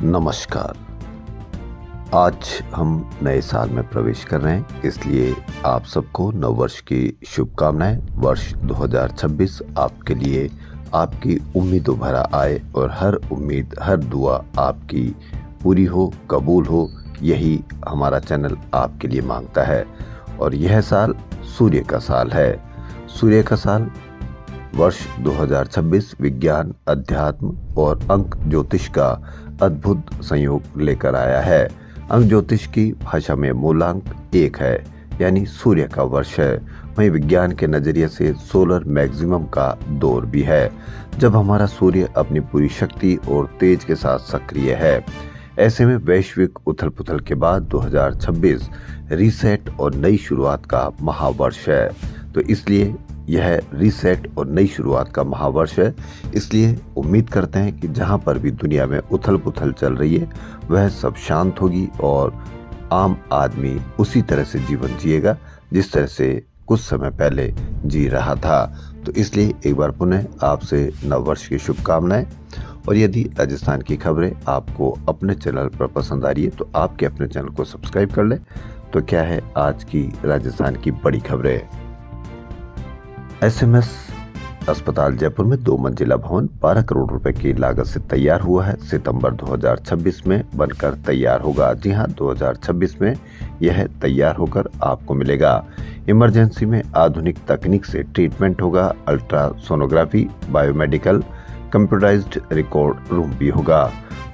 नमस्कार। आज हम नए साल में प्रवेश कर रहे हैं, इसलिए आप सबको नववर्ष की शुभकामनाएं। वर्ष 2026 आपके लिए आपकी उम्मीदों भरा आए और हर उम्मीद, हर दुआ आपकी पूरी हो, कबूल हो, यही हमारा चैनल आपके लिए मांगता है। और यह साल सूर्य का साल है। सूर्य का साल वर्ष 2026 विज्ञान, अध्यात्म और अंक ज्योतिष का अद्भुत संयोग लेकर आया है। अंक ज्योतिष की भाषा में मूलांक 1 है, यानी सूर्य का वर्ष है। वहीं विज्ञान के नजरिए से सोलर मैक्सिमम का दौर भी है, जब हमारा सूर्य अपनी पूरी शक्ति और तेज के साथ सक्रिय है। ऐसे में वैश्विक उथल पुथल के बाद 2026 रीसेट और नई शुरुआत का महावर्ष है। तो इसलिए यह रीसेट और नई शुरुआत का महावर्ष है। इसलिए उम्मीद करते हैं कि जहां पर भी दुनिया में उथल पुथल चल रही है, वह सब शांत होगी और आम आदमी उसी तरह से जीवन जिएगा जिस तरह से कुछ समय पहले जी रहा था। तो इसलिए एक बार पुनः आपसे नववर्ष की शुभकामनाएं। और यदि राजस्थान की खबरें आपको अपने चैनल पर पसंद आ रही है तो आपके अपने चैनल को सब्सक्राइब कर लें। तो क्या है आज की राजस्थान की बड़ी खबरें। एसएमएस अस्पताल जयपुर में 2 मंजिला भवन 12 करोड़ रुपए की लागत से तैयार हुआ है। सितंबर 2026 में बनकर तैयार होगा। जी हां, 2026 में यह तैयार होकर आपको मिलेगा। इमरजेंसी में आधुनिक तकनीक से ट्रीटमेंट होगा। Ultrasonography, biomedical, computerised record room भी होगा।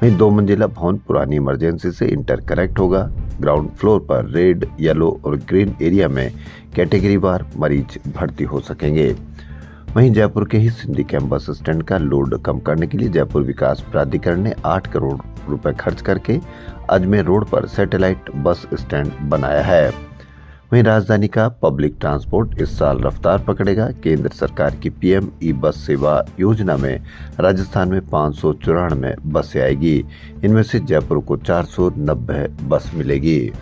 वहीं 2 मंजिला भवन पुरानी इमरजेंसी से इंटर कनेक्ट होगा। ग्राउंड फ्लोर पर रेड, येलो और ग्रीन एरिया में कैटेगरी वार मरीज भर्ती हो सकेंगे। वहीं जयपुर के ही सिंधी कैंप बस स्टैंड का लोड कम करने के लिए जयपुर विकास प्राधिकरण ने 8 करोड़ रुपए खर्च करके अजमेर रोड पर सैटेलाइट बस स्टैंड बनाया है। वहीं राजधानी का पब्लिक ट्रांसपोर्ट इस साल रफ्तार पकड़ेगा। केंद्र सरकार की पीएम ई बस सेवा योजना में राजस्थान में 594 बसें आएगी। इनमें से जयपुर को 490 बस मिलेगी।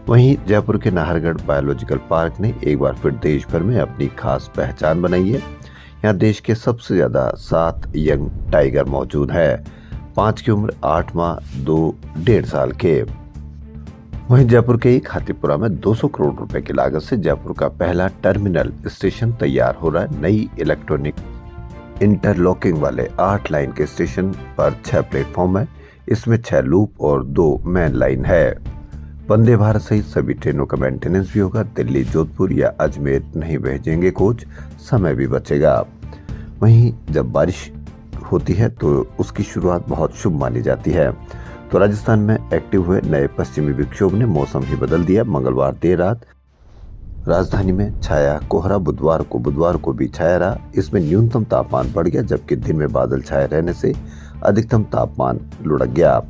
वहीं जयपुर के नाहरगढ़ बायोलॉजिकल पार्क ने एक बार फिर देश भर में अपनी खास पहचान बनाई है। यहाँ देश के सबसे ज्यादा 7 यंग टाइगर मौजूद है। 5 की उम्र, 8 माह, 2 1.5 साल के। वहीं जयपुर के ही खातीपुरा में 200 करोड़ रुपए की लागत से जयपुर का पहला टर्मिनल स्टेशन तैयार हो रहा है। नई इलेक्ट्रॉनिक इंटरलॉकिंग वाले 8 लाइन के स्टेशन पर 6 प्लेटफॉर्म है। इसमें 6 लूप और 2 मेन लाइन है। वंदे भारत सहित सभी ट्रेनों का मेंटेनेंस भी होगा। दिल्ली, जोधपुर या अजमेर नहीं भेजेंगे कोच, समय भी बचेगा। वहीं जब बारिश होती है तो उसकी शुरुआत बहुत शुभ मानी जाती है। तो राजस्थान में एक्टिव हुए नए पश्चिमी विक्षोभ ने मौसम ही बदल दिया। मंगलवार देर रात राजधानी में छाया कोहरा, बुधवार को भी छाया रहा। इसमें न्यूनतम तापमान बढ़ गया, जबकि दिन में बादल छाए रहने से अधिकतम तापमान लुढ़क गया।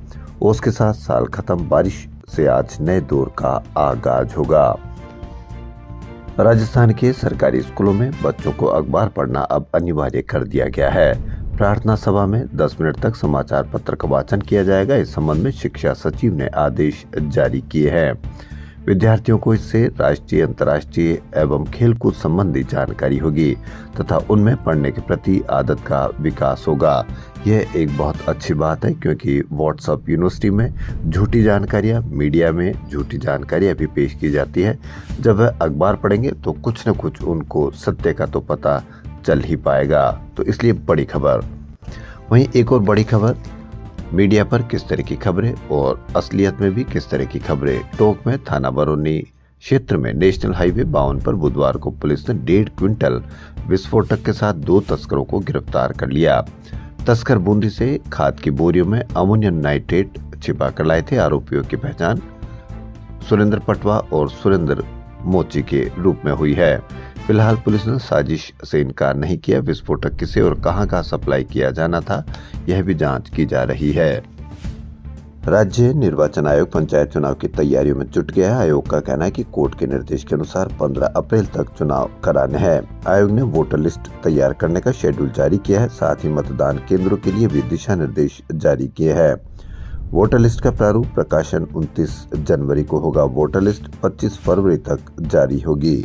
ओस के साथ साल खत्म। बारिश से आज नए दौर का आगाज होगा। राजस्थान के सरकारी स्कूलों में बच्चों को अखबार पढ़ना अब अनिवार्य कर दिया गया है। प्रार्थना सभा में 10 मिनट तक समाचार पत्र का वाचन किया जाएगा। इस संबंध में शिक्षा सचिव ने आदेश जारी किए हैं। विद्यार्थियों को इससे राष्ट्रीय, अंतर्राष्ट्रीय एवं खेलकूद संबंधी जानकारी होगी तथा उनमें पढ़ने के प्रति आदत का विकास होगा। यह एक बहुत अच्छी बात है, क्योंकि व्हाट्सएप यूनिवर्सिटी में झूठी जानकारियां, मीडिया में झूठी जानकारियां भी पेश की जाती है। जब वह अखबार पढ़ेंगे तो कुछ न कुछ उनको सत्य का तो पता चल ही पाएगा। तो इसलिए बड़ी खबर। वहीं एक और बड़ी खबर, मीडिया पर किस तरह की खबरें और असलियत में भी किस तरह की खबरें। टोंक में थाना बरौनी क्षेत्र में नेशनल हाईवे 52 पर बुधवार को पुलिस ने 1.5 क्विंटल विस्फोटक के साथ 2 तस्करों को गिरफ्तार कर लिया। तस्कर बूंदी से खाद की बोरियों में अमोनियम नाइट्रेट छिपा कर लाए थे। आरोपियों की पहचान सुरेंद्र पटवा और सुरेंद्र मोची के रूप में हुई है। फिलहाल पुलिस ने साजिश से इनकार नहीं किया। विस्फोटक किसे और कहां सप्लाई किया जाना था, यह भी जांच की जा रही है। राज्य निर्वाचन आयोग पंचायत चुनाव की तैयारियों में जुट गया है। आयोग का कहना है कि कोर्ट के निर्देश के अनुसार 15 अप्रैल तक चुनाव कराने हैं। आयोग ने वोटर लिस्ट तैयार करने का शेड्यूल जारी किया है। साथ ही मतदान केंद्रों के लिए भी दिशा निर्देश जारी किए हैं। वोटर लिस्ट का प्रारूप प्रकाशन 29 जनवरी को होगा। वोटर लिस्ट 25 फरवरी तक जारी होगी।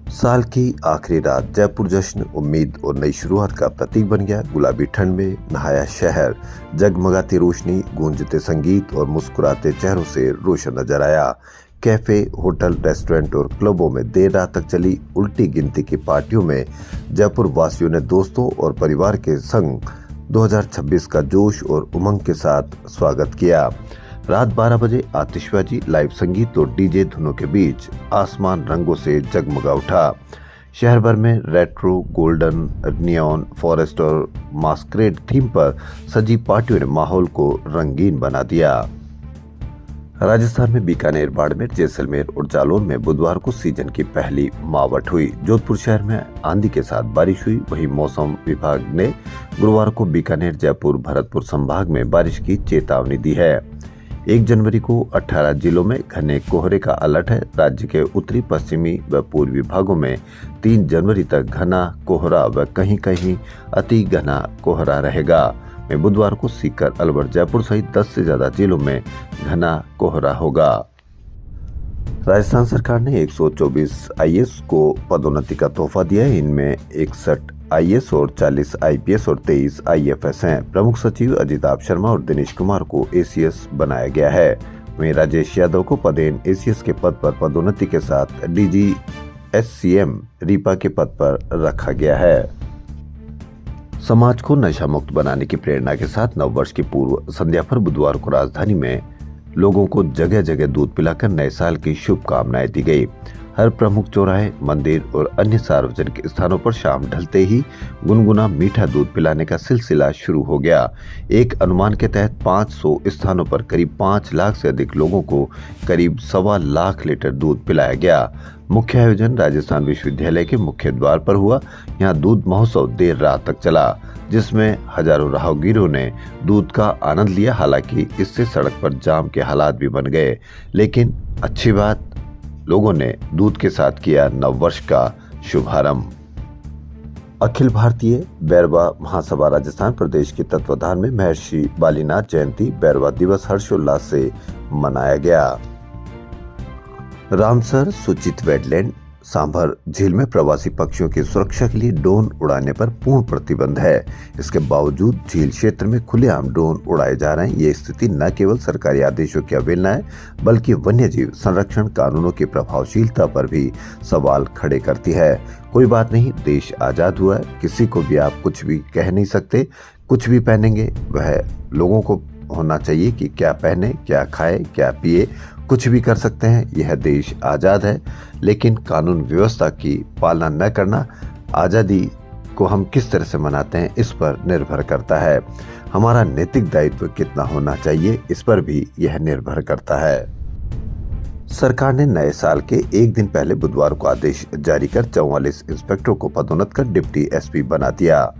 साल की आखिरी रात जयपुर जश्न, उम्मीद और नई शुरुआत का प्रतीक बन गया। गुलाबी ठंड में नहाया शहर, जगमगाती रोशनी, गूंजते संगीत और मुस्कुराते चेहरों से रोशन नजर आया। कैफे, होटल, रेस्टोरेंट और क्लबों में देर रात तक चली उल्टी गिनती की पार्टियों में जयपुर वासियों ने दोस्तों और परिवार के संग 2026 का जोश और उमंग के साथ स्वागत किया। रात 12 बजे आतिशबाजी, लाइव संगीत और डीजे धुनों के बीच आसमान रंगों से जगमगा उठा। शहर भर में रेट्रो, गोल्डन, नियॉन, फॉरेस्ट और मास्करेड थीम पर सजी पार्टियों ने माहौल को रंगीन बना दिया। राजस्थान में बीकानेर, बाड़मेर, जैसलमेर और जालौन में बुधवार को सीजन की पहली मावट हुई। जोधपुर शहर में आंधी के साथ बारिश हुई। वहीं मौसम विभाग ने गुरुवार को बीकानेर, जयपुर, भरतपुर संभाग में बारिश की चेतावनी दी है। 1 जनवरी को 18 जिलों में घने कोहरे का अलर्ट है। राज्य के उत्तरी, पश्चिमी व पूर्वी भागों में 3 जनवरी तक घना कोहरा व कहीं कहीं अति घना कोहरा रहेगा। में बुधवार को सीकर, अलवर, जयपुर सहित 10 से ज्यादा जिलों में घना कोहरा होगा। राजस्थान सरकार ने 124 आईएएस को पदोन्नति का तोहफा दिया है। इनमें 61 आईएएस और 40 आईपीएस और 23 आईएफएस हैं। प्रमुख सचिव अजिताभ शर्मा और दिनेश कुमार को एसीएस बनाया गया है। वहीं राजेश यादव को पदेन एसीएस के पद पर पदोन्नति के साथ डीजी एससीएम रीपा के पद पर रखा गया है। समाज को नशा मुक्त बनाने की प्रेरणा के साथ नववर्ष की पूर्व संध्या पर बुधवार को राजधानी में लोगों को जगह जगह दूध पिलाकर नए साल की शुभकामनाएं दी गई। हर प्रमुख चौराहे, मंदिर और अन्य सार्वजनिक स्थानों पर शाम ढलते ही गुनगुना मीठा दूध पिलाने का सिलसिला शुरू हो गया। एक अनुमान के तहत 500 स्थानों पर करीब 5 लाख से अधिक लोगों को करीब 1.25 लाख लीटर दूध पिलाया गया। मुख्य आयोजन राजस्थान विश्वविद्यालय के मुख्य द्वार पर हुआ। यहाँ दूध महोत्सव देर रात तक चला, जिसमें हजारों राहगीरों ने दूध का आनंद लिया। हालांकि इससे सड़क पर जाम के हालात भी बन गए, लेकिन अच्छी बात, लोगों ने दूध के साथ किया नववर्ष का शुभारंभ। अखिल भारतीय बैरवा महासभा राजस्थान प्रदेश के तत्वाधान में महर्षि बालीनाथ जयंती बैरवा दिवस हर्षोल्लास से मनाया गया। रामसर सूचित वेटलैंड सांभर झील में प्रवासी पक्षियों की सुरक्षा के लिए ड्रोन उड़ाने पर पूर्ण प्रतिबंध है। इसके बावजूद झील क्षेत्र में खुलेआम ड्रोन उड़ाए जा रहे हैं। ये स्थिति न केवल सरकारी आदेशों की अवहेलना है, बल्कि वन्यजीव संरक्षण कानूनों की प्रभावशीलता पर भी सवाल खड़े करती है। कोई बात नहीं, देश आजाद हुआ है, किसी को भी आप कुछ भी कह नहीं सकते। कुछ भी पहनेंगे, वह लोगों को होना चाहिए कि क्या पहने, क्या खाए, क्या पिए, कुछ भी कर सकते हैं। यह देश आजाद है, लेकिन कानून व्यवस्था की पालना न करना, आजादी को हम किस तरह से मनाते हैं, इस पर निर्भर करता है। हमारा नैतिक दायित्व कितना होना चाहिए, इस पर भी यह निर्भर करता है। सरकार ने नए साल के एक दिन पहले बुधवार को आदेश जारी कर 44 इंस्पेक्टरों को पदोन्नत कर डिप्टी एसपी बना दिया।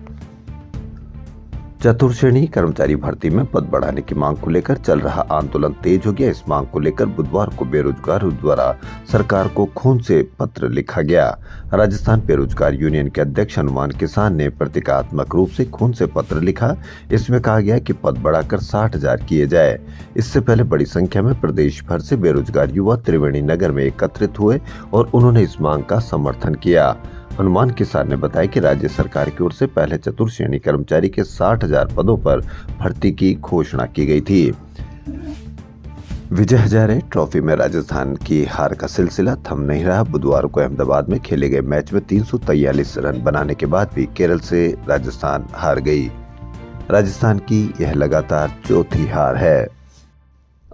चतुर्श्रेणी कर्मचारी भर्ती में पद बढ़ाने की मांग को लेकर चल रहा आंदोलन तेज हो गया। इस मांग को लेकर बुधवार को बेरोजगारों द्वारा सरकार को खून से पत्र लिखा गया। राजस्थान बेरोजगार यूनियन के अध्यक्ष हनुमान किसान ने प्रतीकात्मक रूप से खून से पत्र लिखा। इसमें कहा गया कि पद बढ़ाकर 60,000 किए जाए। इससे पहले बड़ी संख्या में प्रदेश भर से बेरोजगार युवा त्रिवेणी नगर में एकत्रित हुए और उन्होंने इस मांग का समर्थन किया। हनुमान किसान ने बताया कि राज्य सरकार की ओर से पहले चतुर्श्रेणी कर्मचारी के 60,000 पदों पर भर्ती की घोषणा की गई थी। विजय हजारे ट्रॉफी में राजस्थान की हार का सिलसिला थम नहीं रहा। बुधवार को अहमदाबाद में खेले गए मैच में 343 रन बनाने के बाद भी केरल से राजस्थान हार गई। राजस्थान की यह लगातार चौथी हार है।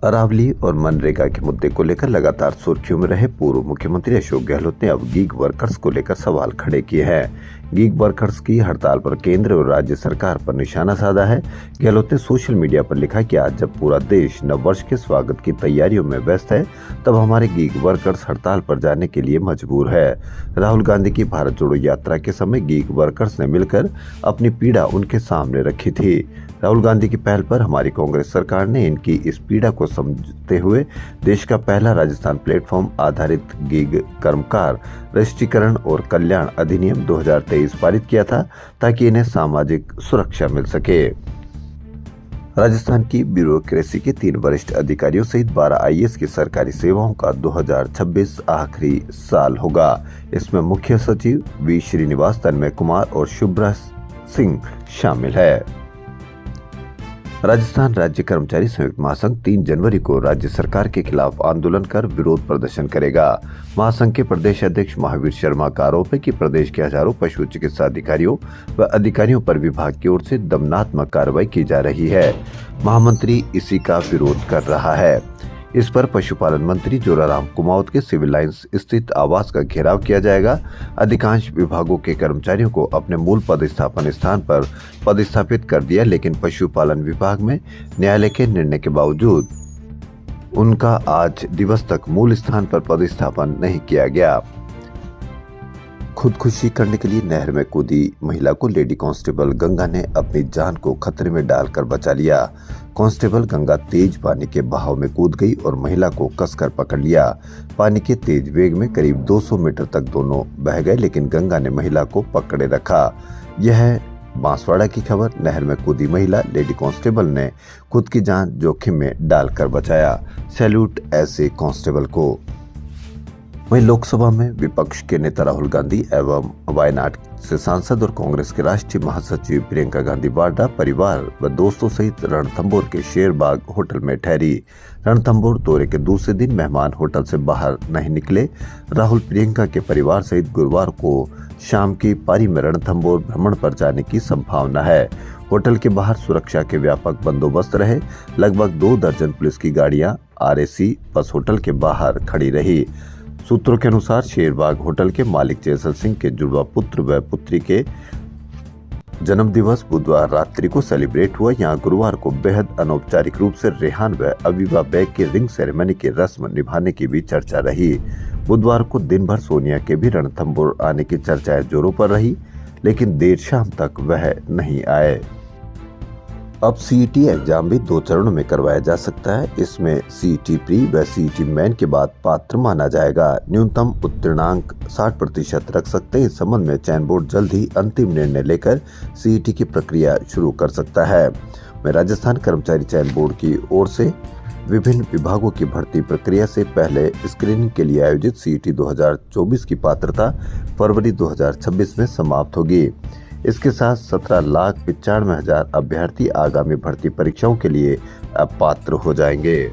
अरावली और मनरेगा के मुद्दे को लेकर लगातार सुर्खियों में रहे पूर्व मुख्यमंत्री अशोक गहलोत ने अब गीग वर्कर्स को लेकर सवाल खड़े किए हैं। गीग वर्कर्स की हड़ताल पर केंद्र और राज्य सरकार पर निशाना साधा है। गहलोत ने सोशल मीडिया पर लिखा कि आज जब पूरा देश नववर्ष के स्वागत की तैयारियों में व्यस्त है, तब हमारे गीग वर्कर्स हड़ताल पर जाने के लिए मजबूर है। राहुल गांधी की भारत जोड़ो यात्रा के समय गीग वर्कर्स ने मिलकर अपनी पीड़ा उनके सामने रखी थी। राहुल गांधी की पहल पर हमारी कांग्रेस सरकार ने इनकी इस पीड़ा को समझते हुए देश का पहला राजस्थान प्लेटफॉर्म आधारित गीग कर्मकार रजिस्ट्रीकरण और कल्याण अधिनियम 2023 पारित किया था, ताकि इन्हें सामाजिक सुरक्षा मिल सके। राजस्थान की ब्यूरोक्रेसी के 3 वरिष्ठ अधिकारियों सहित 12 आईएएस की सरकारी सेवाओं का 2026 आखिरी साल होगा। इसमें मुख्य सचिव वी श्रीनिवास, तन्मय कुमार और शुभ्रा सिंह शामिल है। राजस्थान राज्य कर्मचारी संयुक्त महासंघ 3 जनवरी को राज्य सरकार के खिलाफ आंदोलन कर विरोध प्रदर्शन करेगा। महासंघ के प्रदेश अध्यक्ष महावीर शर्मा का आरोप है कि प्रदेश के हजारों पशु चिकित्सा अधिकारियों व अधिकारियों पर विभाग की ओर से दमनात्मक कार्रवाई की जा रही है। महामंत्री इसी का विरोध कर रहा है। इस पर पशुपालन मंत्री जोराराम कुमावत के सिविल लाइंस स्थित आवास का घेराव किया जाएगा। अधिकांश विभागों के कर्मचारियों को अपने मूल पदस्थापन स्थान पर पदस्थापित कर दिया, लेकिन पशुपालन विभाग में न्यायालय के निर्णय के बावजूद उनका आज दिवस तक मूल स्थान पर पदस्थापन नहीं किया गया। खुदकुशी करने के लिए नहर में कूदी महिला को लेडी कांस्टेबल गंगा ने अपनी जान को खतरे में डालकर बचा लिया। कांस्टेबल गंगा तेज पानी के बहाव में कूद गई और महिला को कसकर पकड़ लिया। पानी के तेज वेग में करीब 200 मीटर तक दोनों बह गए, लेकिन गंगा ने महिला को पकड़े रखा। यह बांसवाड़ा की खबर। नहर में कूदी महिला लेडी कांस्टेबल ने खुद की जान जोखिम में डालकर बचाया। सैल्यूट ऐसे कांस्टेबल को। वहीं लोकसभा में विपक्ष के नेता राहुल गांधी एवं वायनाड से सांसद और कांग्रेस के राष्ट्रीय महासचिव प्रियंका गांधी वाड्रा परिवार व दोस्तों सहित रणथंभौर के शेरबाग होटल में ठहरी। रणथंभौर दौरे के दूसरे दिन मेहमान होटल से बाहर नहीं निकले। राहुल प्रियंका के परिवार सहित गुरुवार को शाम की पारी में रणथंभौर भ्रमण पर जाने की संभावना है। होटल के बाहर सुरक्षा के व्यापक बंदोबस्त रहे। लगभग 2 दर्जन पुलिस की गाड़ियां आरएसी बस होटल के बाहर खड़ी रही। सूत्रों के अनुसार शेरबाग होटल के मालिक जयसल सिंह के जुड़वा पुत्र व पुत्री के जन्म दिवस बुधवार रात्रि को सेलिब्रेट हुआ। यहाँ गुरुवार को बेहद अनौपचारिक रूप से रेहान व अवीबा बेग के रिंग सेरेमनी की रस्म निभाने की भी चर्चा रही। बुधवार को दिन भर सोनिया के भी रणथंभौर आने की चर्चाएं जोरों पर रही, लेकिन देर शाम तक वह नहीं आए। अब सीईटी एग्जाम भी 2 चरणों में करवाया जा सकता है। इसमें सीईटी प्री व सीईटी मेन के बाद पात्र माना जाएगा। न्यूनतम उत्तीर्णांक 60% रख सकते हैं। इस संबंध में चयन बोर्ड जल्द ही अंतिम निर्णय लेकर सीईटी की प्रक्रिया शुरू कर सकता है। मैं राजस्थान कर्मचारी चयन बोर्ड की ओर से विभिन्न विभागों की भर्ती प्रक्रिया से पहले स्क्रीनिंग के लिए आयोजित सीईटी 2024 की पात्रता फरवरी 2026 में समाप्त होगी। इसके साथ 17,95,000 अभ्यर्थी आगामी भर्ती परीक्षाओं के लिए अब पात्र हो जाएंगे।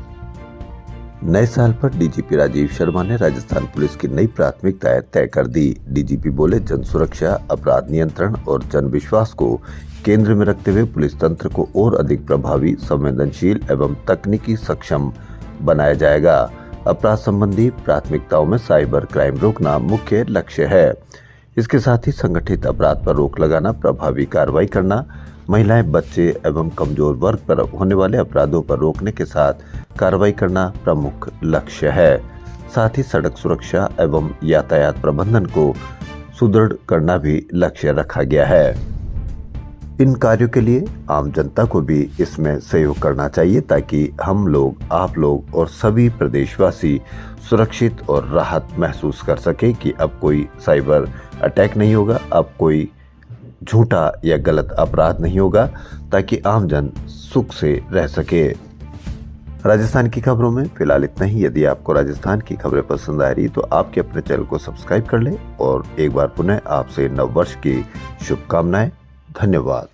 नए साल पर डीजीपी राजीव शर्मा ने राजस्थान पुलिस की नई प्राथमिकताएं तय कर दी। डीजीपी बोले, जन सुरक्षा, अपराध नियंत्रण और जन विश्वास को केंद्र में रखते हुए पुलिस तंत्र को और अधिक प्रभावी, संवेदनशील एवं तकनीकी सक्षम बनाया जाएगा। अपराध संबंधी प्राथमिकताओं में साइबर क्राइम रोकना मुख्य लक्ष्य है। इसके साथ ही संगठित अपराध पर रोक लगाना, प्रभावी कार्रवाई करना, महिलाएं, बच्चे एवं कमजोर वर्ग पर होने वाले अपराधों पर रोकने के साथ कार्रवाई करना प्रमुख लक्ष्य है। साथ ही सड़क सुरक्षा एवं यातायात प्रबंधन को सुदृढ़ करना भी लक्ष्य रखा गया है। इन कार्यों के लिए आम जनता को भी इसमें सहयोग करना चाहिए, ताकि हम लोग, आप लोग और सभी प्रदेशवासी सुरक्षित और राहत महसूस कर सके कि अब कोई साइबर अटैक नहीं होगा, अब कोई झूठा या गलत अपराध नहीं होगा, ताकि आमजन सुख से रह सके। राजस्थान की खबरों में फिलहाल इतना ही। यदि आपको राजस्थान की खबरें पसंद आ रही तो आपके अपने चैनल को सब्सक्राइब कर लें और एक बार पुनः आपसे नव वर्ष की शुभकामनाएं। धन्यवाद।